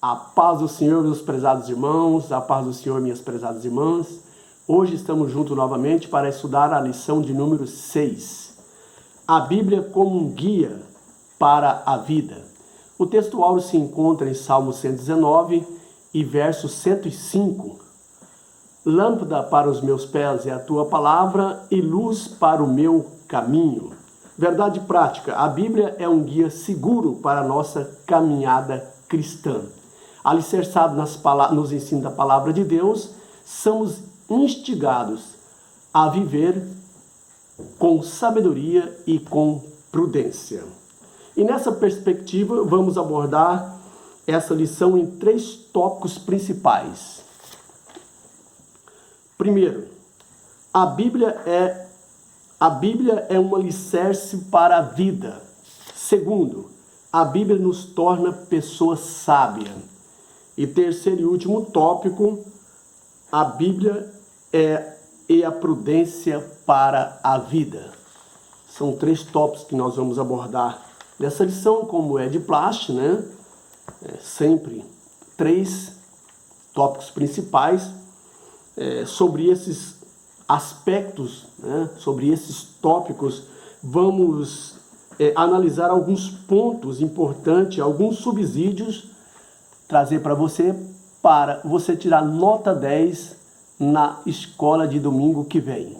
A paz do Senhor, meus prezados irmãos, a paz do Senhor, minhas prezadas irmãs. Hoje estamos juntos novamente para estudar a lição de número 6. A Bíblia como um guia para a vida. O texto áureo se encontra em Salmo 119 e verso 105. Lâmpada para os meus pés é a tua palavra e luz para o meu caminho. Verdade prática, a Bíblia é um guia seguro para a nossa caminhada cristã. Alicerçado nos ensinos da palavra de Deus, somos instigados a viver com sabedoria e com prudência. E nessa perspectiva, vamos abordar essa lição em 3 tópicos principais. Primeiro, a Bíblia é um alicerce para a vida. Segundo, a Bíblia nos torna pessoas sábias. E terceiro e último tópico, a Bíblia e a prudência para a vida. São 3 tópicos que nós vamos abordar nessa lição, como é de praxe, né? Sempre 3 tópicos principais sobre esses aspectos, né? Sobre esses tópicos, vamos analisar alguns pontos importantes, alguns subsídios, trazer para você tirar nota 10 na escola de domingo que vem.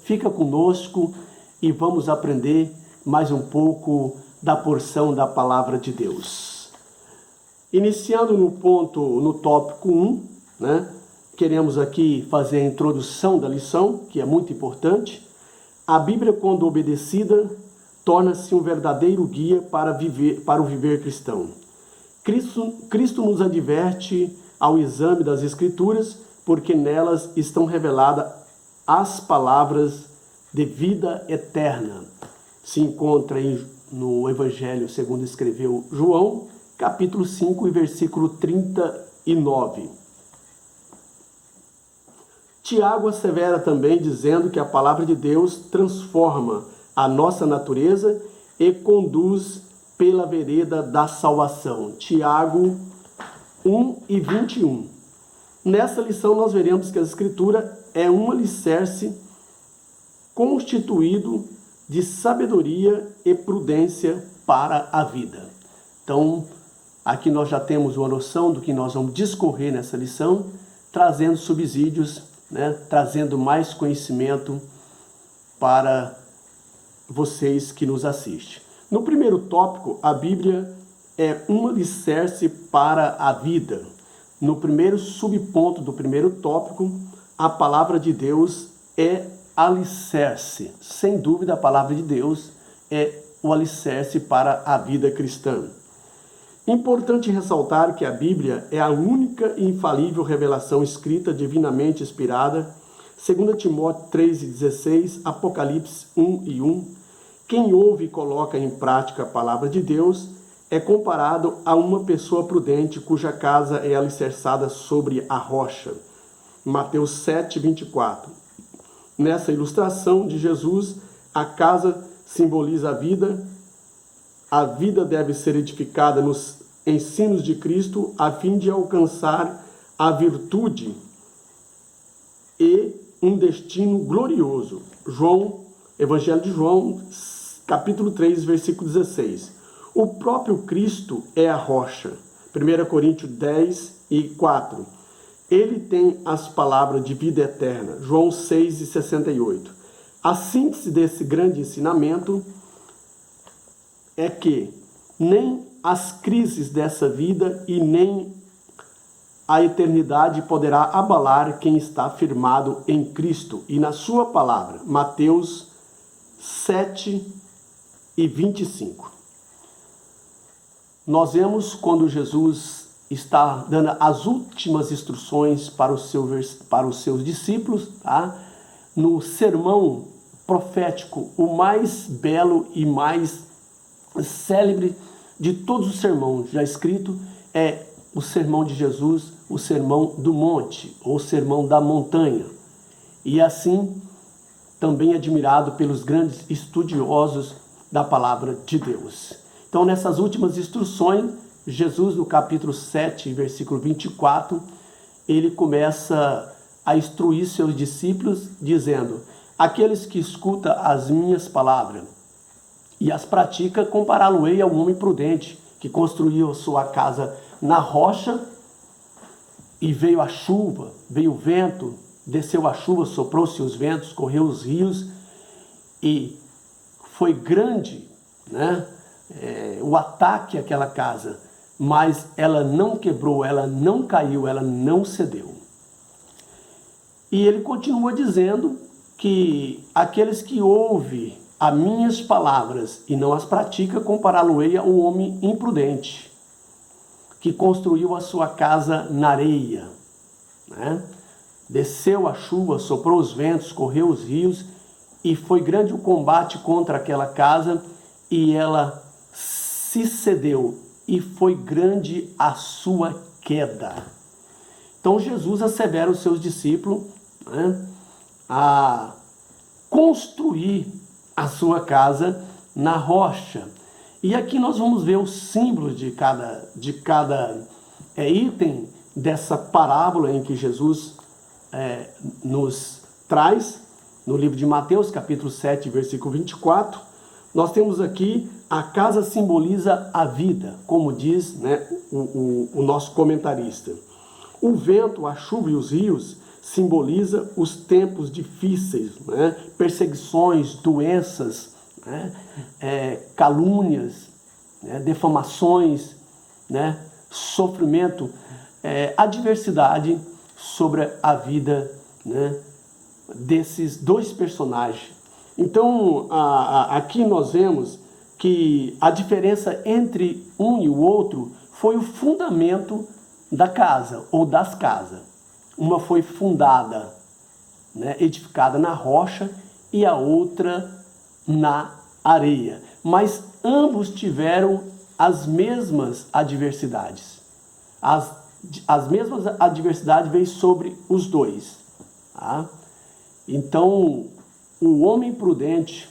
Fica conosco e vamos aprender mais um pouco da porção da palavra de Deus. Iniciando no tópico 1, né? Queremos aqui fazer a introdução da lição, que é muito importante. A Bíblia, quando obedecida, torna-se um verdadeiro guia para o viver cristão. Cristo nos adverte ao exame das Escrituras, porque nelas estão reveladas as palavras de vida eterna. Se encontra no Evangelho segundo escreveu João, capítulo 5 e versículo 39. Tiago assevera também dizendo que a palavra de Deus transforma a nossa natureza e conduz pela vereda da salvação. Tiago 1 e 21. Nessa lição nós veremos que a Escritura é um alicerce constituído de sabedoria e prudência para a vida. Então, aqui nós já temos uma noção do que nós vamos discorrer nessa lição, trazendo subsídios, né? Trazendo mais conhecimento para vocês que nos assistem. No primeiro tópico, a Bíblia é um alicerce para a vida. No primeiro subponto do primeiro tópico, a palavra de Deus é alicerce. Sem dúvida, a palavra de Deus é o alicerce para a vida cristã. Importante ressaltar que a Bíblia é a única e infalível revelação escrita divinamente inspirada, 2 Timóteo 3,16, Apocalipse 1 e 1. Quem ouve e coloca em prática a palavra de Deus é comparado a uma pessoa prudente cuja casa é alicerçada sobre a rocha. Mateus 7, 24. Nessa ilustração de Jesus, a casa simboliza a vida. A vida deve ser edificada nos ensinos de Cristo a fim de alcançar a virtude e um destino glorioso. Evangelho de João, capítulo 3, versículo 16. O próprio Cristo é a rocha. 1 Coríntios 10 e 4. Ele tem as palavras de vida eterna. João 6 e 68. A síntese desse grande ensinamento é que nem as crises dessa vida e nem a eternidade poderá abalar quem está firmado em Cristo e na sua palavra. Mateus 7 e 25. Nós vemos quando Jesus está dando as últimas instruções para os seus discípulos, tá? No sermão profético, o mais belo e mais célebre de todos os sermões já escrito é o sermão de Jesus, o sermão do monte, ou sermão da montanha. E assim, também admirado pelos grandes estudiosos da palavra de Deus. Então, nessas últimas instruções, Jesus, no capítulo 7, versículo 24, ele começa a instruir seus discípulos, dizendo: aqueles que escutam as minhas palavras e as pratica, compará-lo-ei ao homem prudente, que construiu a sua casa na rocha, e veio a chuva, veio o vento, desceu a chuva, soprou-se os ventos, correu os rios, e foi grande, né, o ataque àquela casa, mas ela não quebrou, ela não caiu, ela não cedeu. E ele continua dizendo que aqueles que ouvem as minhas palavras e não as pratica, compará-lo-ei ao homem imprudente, que construiu a sua casa na areia, né? Desceu a chuva, soprou os ventos, correu os rios, e foi grande o combate contra aquela casa, e ela se cedeu, e foi grande a sua queda. Então Jesus assevera os seus discípulos, né, a construir a sua casa na rocha. E aqui nós vamos ver os símbolos de cada item dessa parábola em que Jesus nos traz, no livro de Mateus, capítulo 7, versículo 24. Nós temos aqui: a casa simboliza a vida, como diz, né, o nosso comentarista. O vento, a chuva e os rios simboliza os tempos difíceis, né, perseguições, doenças, né, calúnias, né, defamações, né, sofrimento, adversidade sobre a vida, né, desses dois personagens. Então, aqui nós vemos que a diferença entre um e o outro foi o fundamento da casa ou das casas. Uma foi fundada, né, edificada na rocha, e a outra na areia. Mas ambos tiveram as mesmas adversidades. As mesmas adversidades veio sobre os dois. Tá? Então, o homem prudente,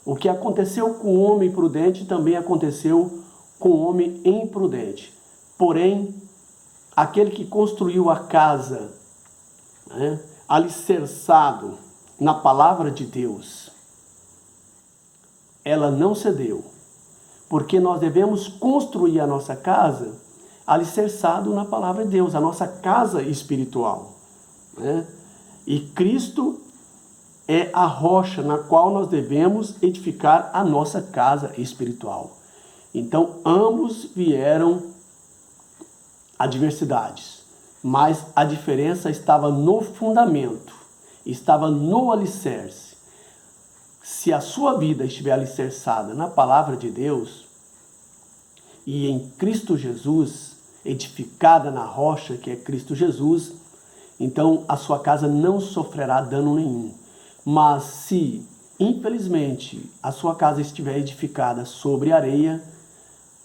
o que aconteceu com o homem prudente também aconteceu com o homem imprudente. Porém, aquele que construiu a casa, né, alicerçado na palavra de Deus, ela não cedeu, porque nós devemos construir a nossa casa alicerçado na palavra de Deus, a nossa casa espiritual, né? E Cristo é a rocha na qual nós devemos edificar a nossa casa espiritual. Então, ambos vieram adversidades, mas a diferença estava no fundamento, estava no alicerce. Se a sua vida estiver alicerçada na palavra de Deus e em Cristo Jesus, edificada na rocha que é Cristo Jesus, então a sua casa não sofrerá dano nenhum. Mas se, infelizmente, a sua casa estiver edificada sobre areia,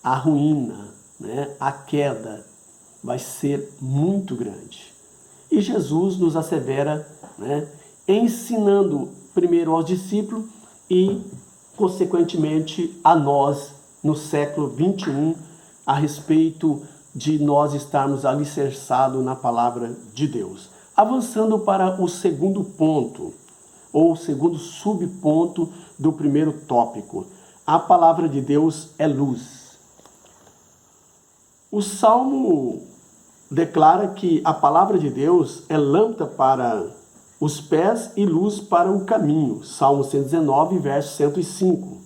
a ruína, né, a queda vai ser muito grande. E Jesus nos assevera, né, ensinando primeiro aos discípulos e, consequentemente, a nós, no século 21, a respeito de nós estarmos alicerçados na palavra de Deus. Avançando para o segundo ponto, ou o segundo subponto do primeiro tópico. A palavra de Deus é luz. O Salmo declara que a palavra de Deus é lâmpada para os pés e luz para o caminho. Salmo 119, verso 105.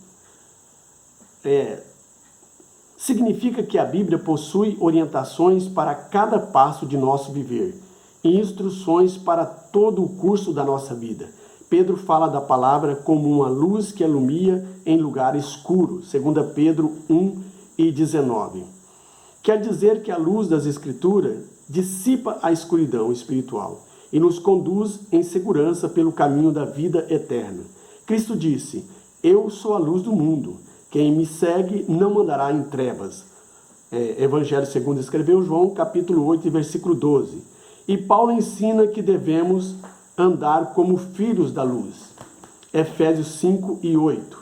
Significa que a Bíblia possui orientações para cada passo de nosso viver e instruções para todo o curso da nossa vida. Pedro fala da palavra como uma luz que alumia em lugar escuro, 2 Pedro 1:19. Quer dizer que a luz das Escrituras dissipa a escuridão espiritual e nos conduz em segurança pelo caminho da vida eterna. Cristo disse: eu sou a luz do mundo, quem me segue não andará em trevas. Evangelho segundo escreveu João, capítulo 8, versículo 12. E Paulo ensina que devemos andar como filhos da luz. Efésios 5:8.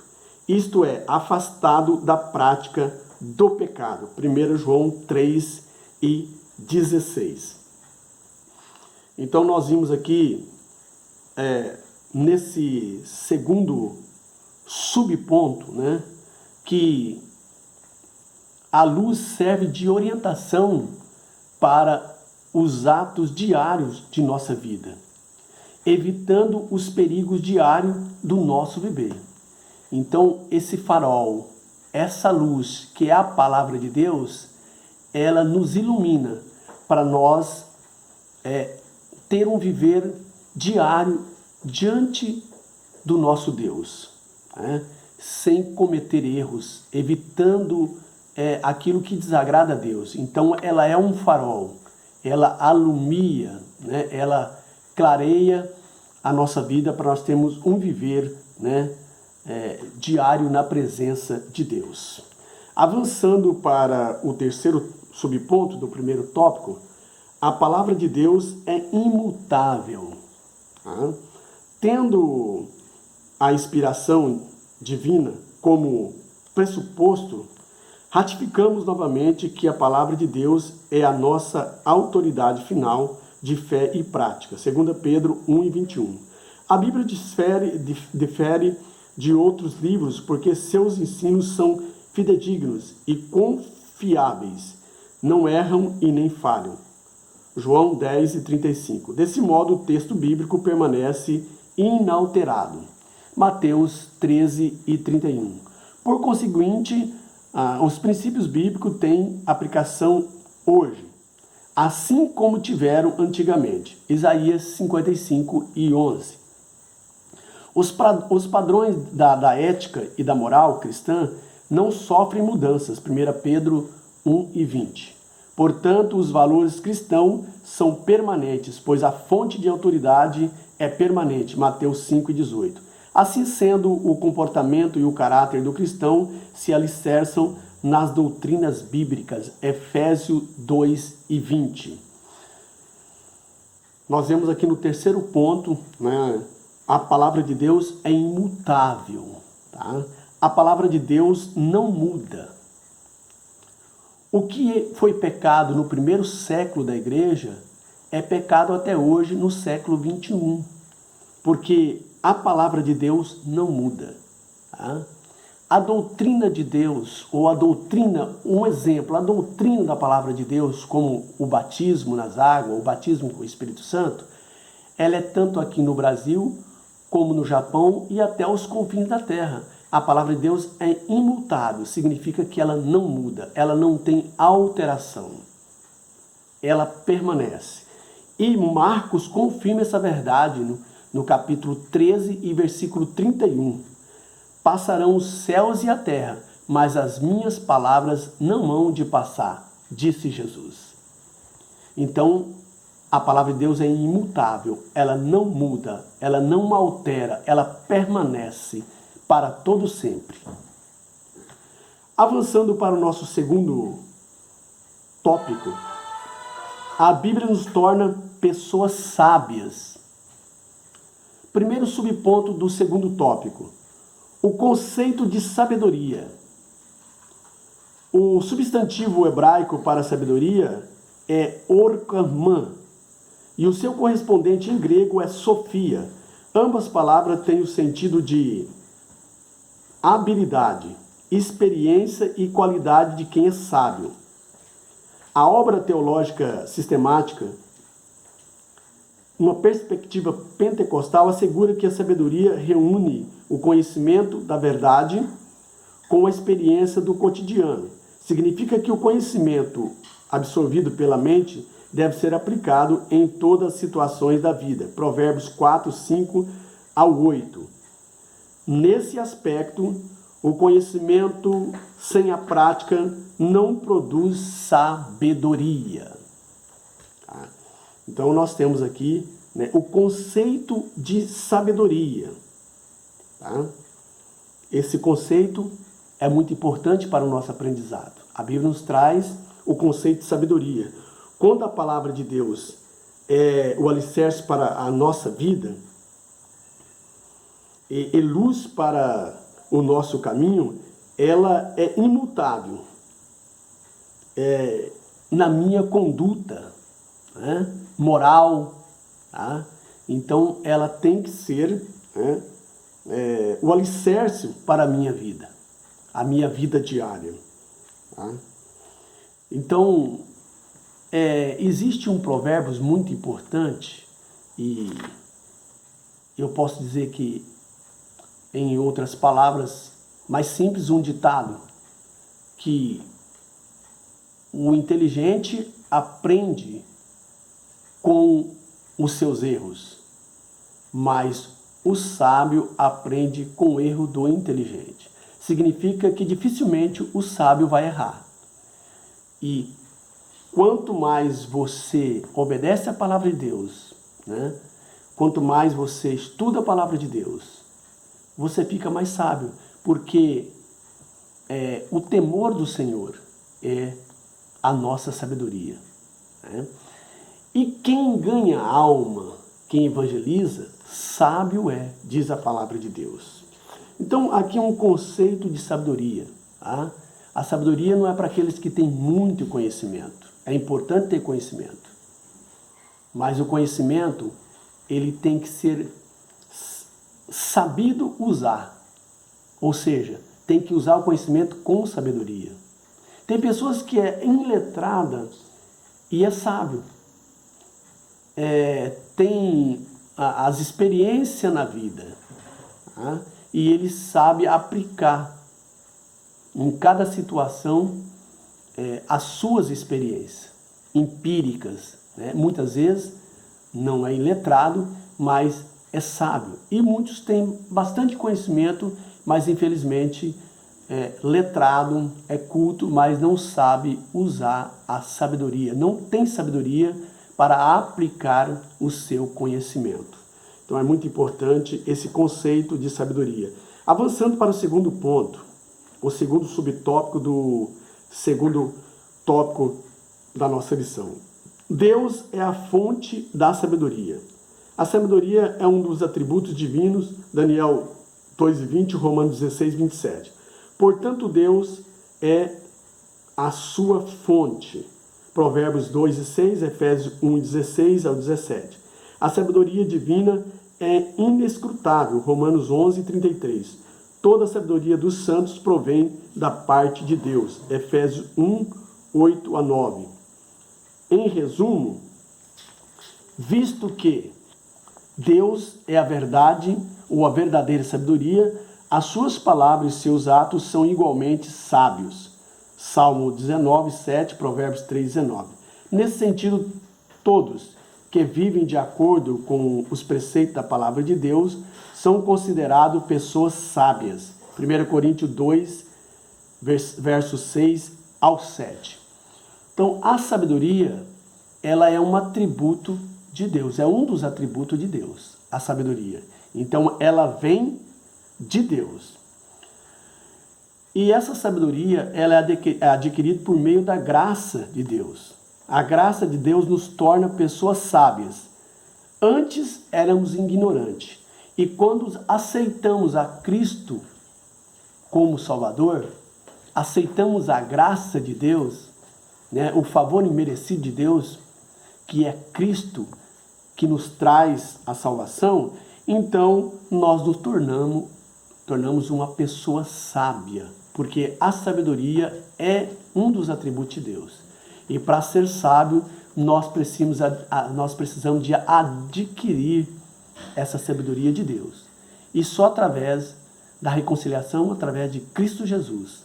Isto é, afastado da prática do pecado. 1 João 3:16. Então nós vimos aqui, nesse segundo subponto, né, que a luz serve de orientação para os atos diários de nossa vida, evitando os perigos diários do nosso viver. Então, esse farol, essa luz, que é a palavra de Deus, ela nos ilumina para nós ter um viver diário diante do nosso Deus, né? Sem cometer erros, evitando aquilo que desagrada a Deus. Então, ela é um farol, ela alumia, né? Ela clareia a nossa vida para nós termos um viver, né, diário na presença de Deus. Avançando para o terceiro subponto do primeiro tópico, a palavra de Deus é imutável. Tá? Tendo a inspiração divina como pressuposto, ratificamos novamente que a palavra de Deus é a nossa autoridade final de fé e prática. 2 Pedro 1:21. A Bíblia difere de outros livros porque seus ensinos são fidedignos e confiáveis, não erram e nem falham. João 10:35. Desse modo, o texto bíblico permanece inalterado. Mateus 13:31. Por conseguinte, os princípios bíblicos têm aplicação hoje, assim como tiveram antigamente. Isaías 55:11. Os padrões da ética e da moral cristã não sofrem mudanças. 1 Pedro 1:20. Portanto, os valores cristãos são permanentes, pois a fonte de autoridade é permanente. Mateus 5:18. Assim sendo, o comportamento e o caráter do cristão se alicerçam nas doutrinas bíblicas. Efésios 2:20. Nós vemos aqui no terceiro ponto, né, a palavra de Deus é imutável. Tá? A palavra de Deus não muda. O que foi pecado no primeiro século da igreja é pecado até hoje no século 21. Porque a palavra de Deus não muda. Tá? A doutrina de Deus, ou a doutrina, um exemplo, a doutrina da palavra de Deus, como o batismo nas águas, o batismo com o Espírito Santo, ela é tanto aqui no Brasil, como no Japão e até os confins da terra. A palavra de Deus é imutável, significa que ela não muda, ela não tem alteração. Ela permanece. E Marcos confirma essa verdade no capítulo 13 e versículo 31. Passarão os céus e a terra, mas as minhas palavras não hão de passar, disse Jesus. Então, a palavra de Deus é imutável, ela não muda, ela não altera, ela permanece para todo sempre. Avançando para o nosso segundo tópico, a Bíblia nos torna pessoas sábias. Primeiro subponto do segundo tópico, o conceito de sabedoria. O substantivo hebraico para sabedoria é orkamã, e o seu correspondente em grego é sofia. Ambas palavras têm o sentido de habilidade, experiência e qualidade de quem é sábio. A obra teológica sistemática, uma perspectiva pentecostal, assegura que a sabedoria reúne o conhecimento da verdade com a experiência do cotidiano. Significa que o conhecimento absorvido pela mente deve ser aplicado em todas as situações da vida. Provérbios 4, 5 ao 8. Nesse aspecto, o conhecimento sem a prática não produz sabedoria. Tá? Então, nós temos aqui, né, o conceito de sabedoria. Tá? Esse conceito é muito importante para o nosso aprendizado. A Bíblia nos traz o conceito de sabedoria. Quando a palavra de Deus é o alicerce para a nossa vida e luz para o nosso caminho, ela é imutável. na minha conduta, né, moral, tá? Então ela tem que ser, né, o alicerce para a minha vida diária. Tá? Então, existe um provérbio muito importante, e eu posso dizer que, em outras palavras mais simples, um ditado, que o inteligente aprende com os seus erros, mas o sábio aprende com o erro do inteligente. Significa que dificilmente o sábio vai errar. E quanto mais você obedece à palavra de Deus, né? Quanto mais você estuda a palavra de Deus, você fica mais sábio, porque o temor do Senhor é a nossa sabedoria. Né? E quem ganha alma, quem evangeliza, sábio diz a palavra de Deus. Então, aqui é um conceito de sabedoria. Tá? A sabedoria não é para aqueles que têm muito conhecimento. É importante ter conhecimento. Mas o conhecimento, ele tem que ser sabido usar. Ou seja, tem que usar o conhecimento com sabedoria. Tem pessoas que é iletrada e é sábio. Tem as experiências na vida. Tá? E ele sabe aplicar em cada situação as suas experiências empíricas. Né? Muitas vezes não é iletrado, mas é sábio. E muitos têm bastante conhecimento, mas infelizmente letrado, é culto, mas não sabe usar a sabedoria. Não tem sabedoria para aplicar o seu conhecimento. Então é muito importante esse conceito de sabedoria. Avançando para o segundo ponto, o segundo subtópico do segundo tópico da nossa lição. Deus é a fonte da sabedoria. A sabedoria é um dos atributos divinos, Daniel 2:20, Romanos 16:27. Portanto, Deus é a sua fonte. Provérbios 2:6, Efésios 1:16 ao 17. A sabedoria divina é inescrutável, Romanos 11:33. Toda a sabedoria dos santos provém da parte de Deus, Efésios 1:8 a 9. Em resumo, visto que Deus é a verdade ou a verdadeira sabedoria, as suas palavras e seus atos são igualmente sábios. Salmo 19:7, Provérbios 3:19. Nesse sentido, todos que vivem de acordo com os preceitos da palavra de Deus são considerados pessoas sábias. 1 Coríntios 2, versos 6 ao 7. Então, a sabedoria, ela é um atributo de Deus, é um dos atributos de Deus, a sabedoria. Então, ela vem de Deus. E essa sabedoria, ela é adquirida por meio da graça de Deus. A graça de Deus nos torna pessoas sábias. Antes éramos ignorantes. E quando aceitamos a Cristo como Salvador, aceitamos a graça de Deus, né, o favor imerecido de Deus, que é Cristo, que nos traz a salvação, então nós nos tornamos uma pessoa sábia, porque a sabedoria é um dos atributos de Deus. E para ser sábio, nós precisamos de adquirir essa sabedoria de Deus. E só através da reconciliação, através de Cristo Jesus,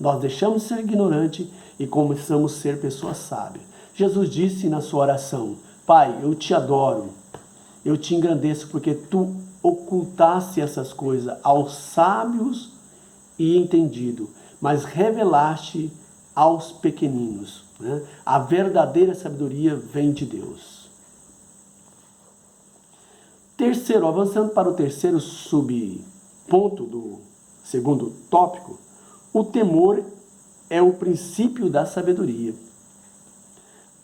nós deixamos de ser ignorantes e começamos a ser pessoas sábias. Jesus disse na sua oração: Pai, eu te adoro, eu te engrandeço porque tu ocultaste essas coisas aos sábios e entendidos, mas revelaste aos pequeninos. Né? A verdadeira sabedoria vem de Deus. Terceiro, avançando para o terceiro subponto do segundo tópico, o temor é o princípio da sabedoria.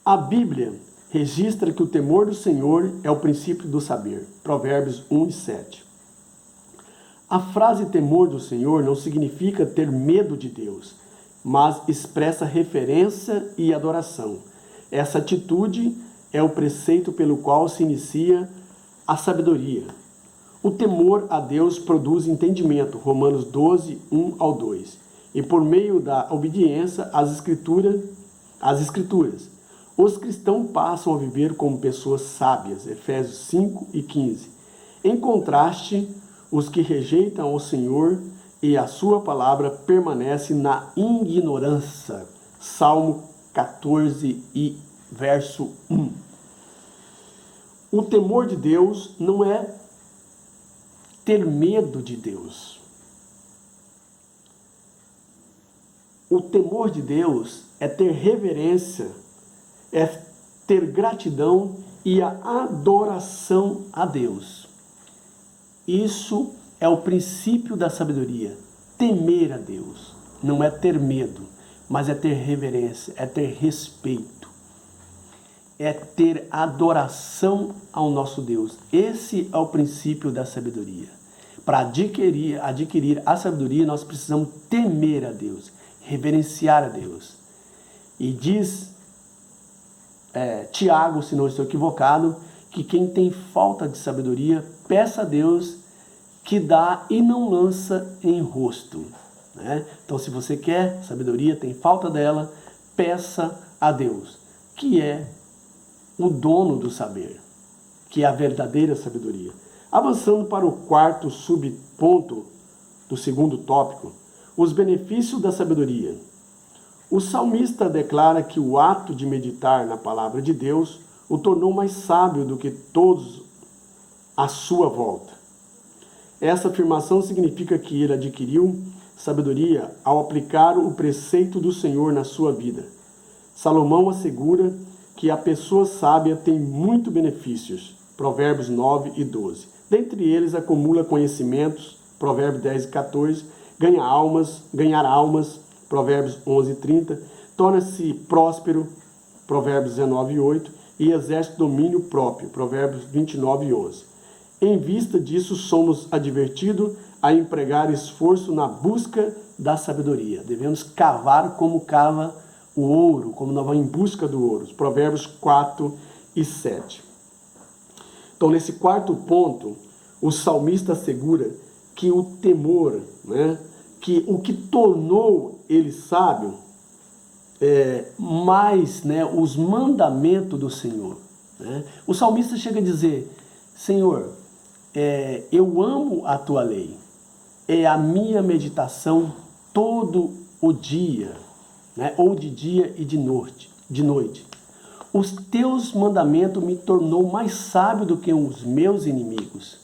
A Bíblia registra que o temor do Senhor é o princípio do saber. Provérbios 1:7. A frase temor do Senhor não significa ter medo de Deus, mas expressa referência e adoração. Essa atitude é o preceito pelo qual se inicia a sabedoria. O temor a Deus produz entendimento, Romanos 12, 1 ao 2. E por meio da obediência às escrituras, os cristãos passam a viver como pessoas sábias, Efésios 5 e 15. Em contraste, os que rejeitam o Senhor e a sua palavra permanecem na ignorância, Salmo 14 e verso 1. O temor de Deus não é ter medo de Deus. O temor de Deus é ter reverência, é ter gratidão e a adoração a Deus. Isso é o princípio da sabedoria. Temer a Deus. Não é ter medo, mas é ter reverência, é ter respeito. É ter adoração ao nosso Deus. Esse é o princípio da sabedoria. Para adquirir a sabedoria, nós precisamos temer a Deus, reverenciar a Deus. E diz Tiago, se não estou equivocado, que quem tem falta de sabedoria, peça a Deus que dá e não lança em rosto. Né? Então, se você quer sabedoria, tem falta dela, peça a Deus, que é o dono do saber, que é a verdadeira sabedoria. Avançando para o quarto subponto do segundo tópico, os benefícios da sabedoria. O salmista declara que o ato de meditar na palavra de Deus o tornou mais sábio do que todos à sua volta. Essa afirmação significa que ele adquiriu sabedoria ao aplicar o preceito do Senhor na sua vida. Salomão assegura que a pessoa sábia tem muitos benefícios, Provérbios 9 e 12. Dentre eles, acumula conhecimentos, Provérbios 10 e 14, ganhar almas, Provérbios 11 e 30, torna-se próspero, Provérbios 19 e 8, e exerce domínio próprio, Provérbios 29 e 11. Em vista disso, somos advertidos a empregar esforço na busca da sabedoria. Devemos cavar como cava o ouro, como nós vamos em busca do ouro. Provérbios 4 e 7. Então, nesse quarto ponto, o salmista assegura que o temor, que o que tornou ele sábio, mais os mandamentos do Senhor. O salmista chega a dizer: Senhor, eu amo a tua lei, é a minha meditação todo o dia, ou de dia e de noite. Os teus mandamentos me tornou mais sábio do que os meus inimigos.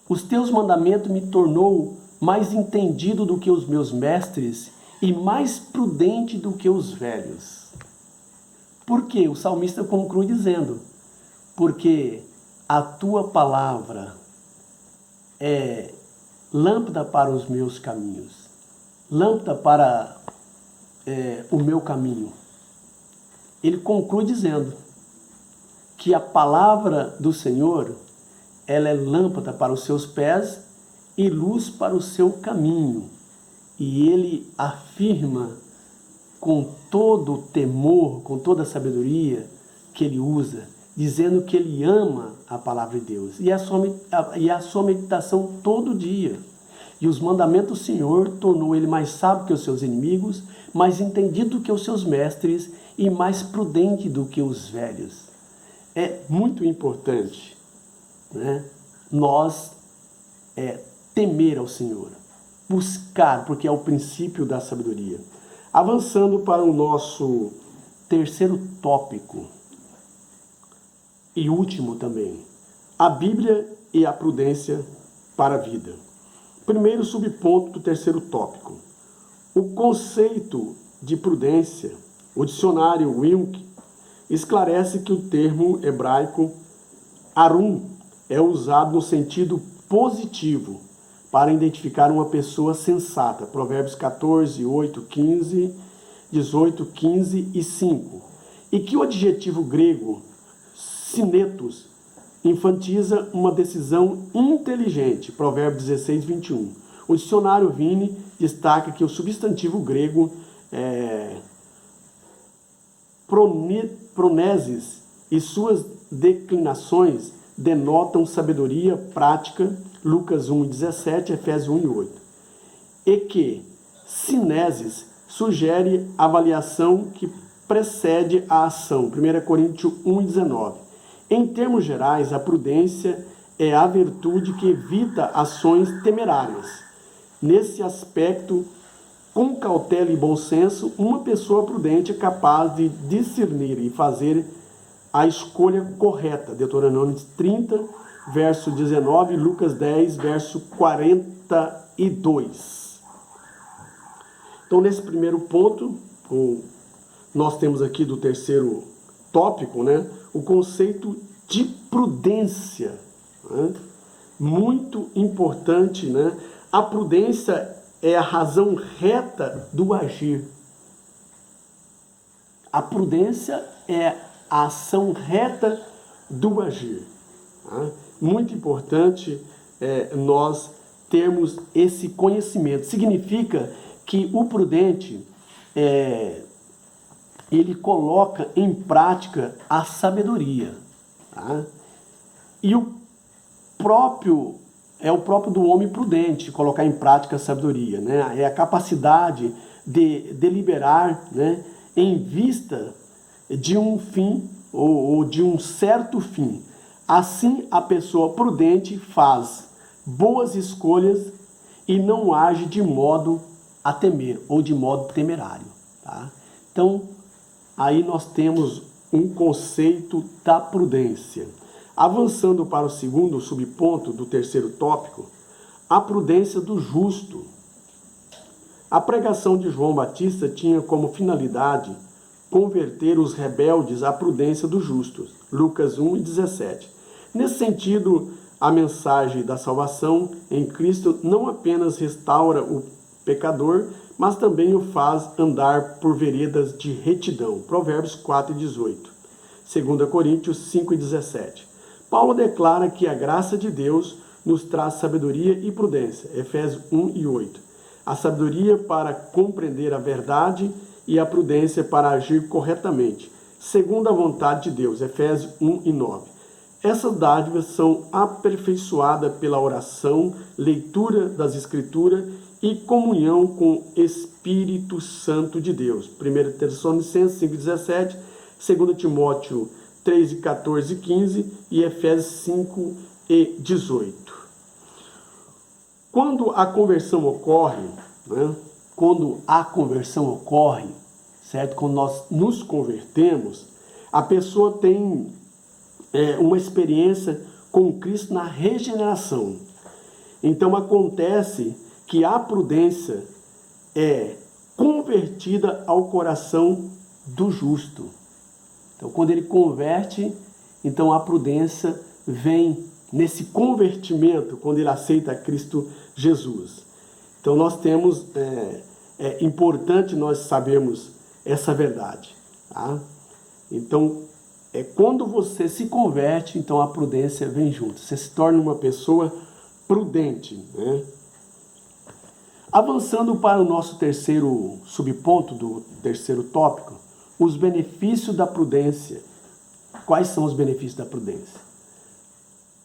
Os teus mandamentos me tornou mais entendido do que os meus mestres e mais prudente do que os velhos. Por quê? O salmista conclui dizendo: porque a tua palavra é lâmpada para os meus caminhos, lâmpada para o meu caminho. Ele conclui dizendo que a palavra do Senhor, ela é lâmpada para os seus pés e luz para o seu caminho. E ele afirma com todo o temor, com toda a sabedoria que ele usa, dizendo que ele ama a palavra de Deus. E a sua meditação todo dia. E os mandamentos do Senhor tornou ele mais sábio que os seus inimigos, mais entendido do que os seus mestres e mais prudente do que os velhos. É muito importante, nós temer ao Senhor, buscar, porque é o princípio da sabedoria. Avançando para o nosso terceiro tópico e último também, a Bíblia e a prudência para a vida. Primeiro subponto do terceiro tópico. O conceito de prudência, o dicionário Wilk esclarece que o termo hebraico arum é usado no sentido positivo para identificar uma pessoa sensata. Provérbios 14, 8, 15, 18, 15 e 5. E que o adjetivo grego sinetos enfatiza uma decisão inteligente. Provérbios 16, 21. O dicionário Vini destaca que o substantivo grego pronesis e suas declinações denotam sabedoria prática, Lucas 1:17, Efésios 1:8. E que sinesis sugere avaliação que precede a ação, 1 Coríntios 1:19. Em termos gerais, a prudência é a virtude que evita ações temerárias. Nesse aspecto, com cautela e bom senso, uma pessoa prudente é capaz de discernir e fazer a escolha correta. Deuteronômio 30, verso 19, Lucas 10, verso 42. Então, nesse primeiro ponto, nós temos aqui do terceiro tópico, o conceito de prudência. Muito importante, A prudência é a razão reta do agir. A prudência é a ação reta do agir. Muito importante nós termos esse conhecimento. Significa que o prudente, ele coloca em prática a sabedoria. E o próprio do homem prudente colocar em prática a sabedoria. É a capacidade de deliberar em vista de um fim ou de um certo fim. Assim, a pessoa prudente faz boas escolhas e não age de modo a temer ou de modo temerário. Então, aí nós temos um conceito da prudência. Avançando para o segundo subponto do terceiro tópico, a prudência do justo. A pregação de João Batista tinha como finalidade converter os rebeldes à prudência dos justos. Lucas 1:17. Nesse sentido, a mensagem da salvação em Cristo não apenas restaura o pecador, mas também o faz andar por veredas de retidão. Provérbios 4:18. 2 Coríntios 5:17. Paulo declara que a graça de Deus nos traz sabedoria e prudência. Efésios 1:8. A sabedoria para compreender a verdade e a prudência para agir corretamente, segundo a vontade de Deus. Efésios 1:9. Essas dádivas são aperfeiçoadas pela oração, leitura das Escrituras e comunhão com o Espírito Santo de Deus. 1 Tessalonicenses 5:17, 2 Timóteo 3:14 e 15 e Efésios 5:18. Quando a conversão ocorre, certo? Quando nós nos convertemos, a pessoa tem uma experiência com Cristo na regeneração. Então acontece que a prudência é convertida ao coração do justo. Então, quando ele converte, então a prudência vem nesse convertimento, quando ele aceita Cristo Jesus. Então, nós temos, é importante nós sabermos essa verdade. Então, quando você se converte, então a prudência vem junto. Você se torna uma pessoa prudente. Avançando para o nosso terceiro subponto do terceiro tópico, os benefícios da prudência. Quais são os benefícios da prudência?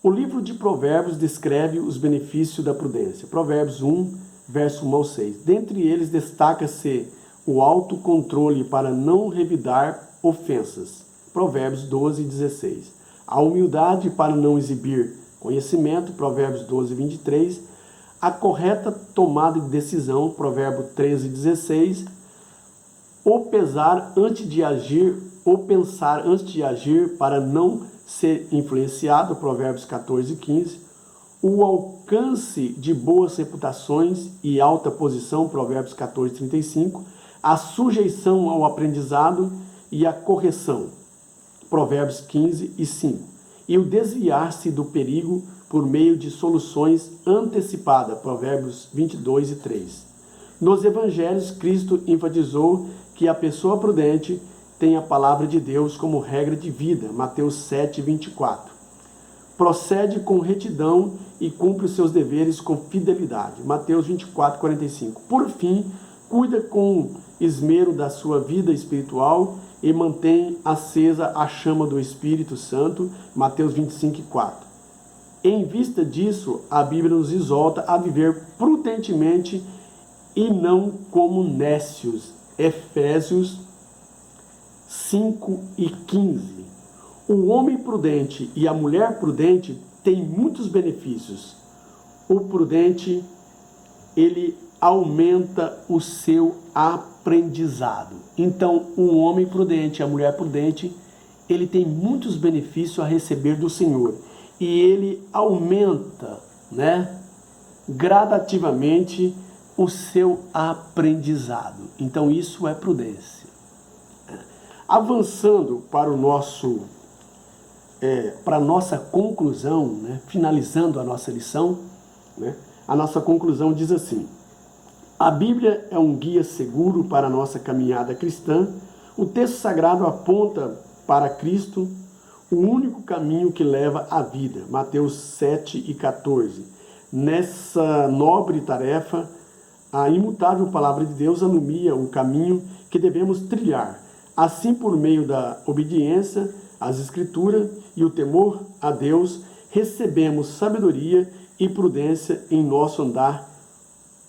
O livro de Provérbios descreve os benefícios da prudência. Provérbios 1, verso 1 ao 6. Dentre eles destaca-se o autocontrole para não revidar ofensas. Provérbios 12, 16. A humildade para não exibir conhecimento. Provérbios 12, 23. A correta tomada de decisão. Provérbio 13, 16. O pesar antes de agir, ou pensar antes de agir para não ser influenciado, Provérbios 14, 15. O alcance de boas reputações e alta posição, Provérbios 14, 35. A sujeição ao aprendizado e a correção, Provérbios 15 e 5. E o desviar-se do perigo por meio de soluções antecipadas, Provérbios 22 e 3. Nos evangelhos, Cristo enfatizou que a pessoa prudente tem a palavra de Deus como regra de vida, Mateus 7, 24. procede com retidão e cumpre os seus deveres com fidelidade. Mateus 24, 45. Por fim, cuida com esmero da sua vida espiritual e mantém acesa a chama do Espírito Santo. Mateus 25, 4. Em vista disso, a Bíblia nos exorta a viver prudentemente e não como nécios. Efésios 5 e 15. O homem prudente e a mulher prudente têm muitos benefícios. O prudente, ele aumenta o seu aprendizado. Então, o homem prudente e a mulher prudente, ele tem muitos benefícios a receber do Senhor. E ele aumenta, gradativamente o seu aprendizado. Então, isso é prudência. Avançando para a nossa conclusão, finalizando a nossa lição, a nossa conclusão diz assim: a Bíblia é um guia seguro para a nossa caminhada cristã. O texto sagrado aponta para Cristo, o único caminho que leva à vida. Mateus 7 e 14. Nessa nobre tarefa, a imutável palavra de Deus anuncia o caminho que devemos trilhar. Assim, por meio da obediência às Escrituras e o temor a Deus, recebemos sabedoria e prudência em nosso andar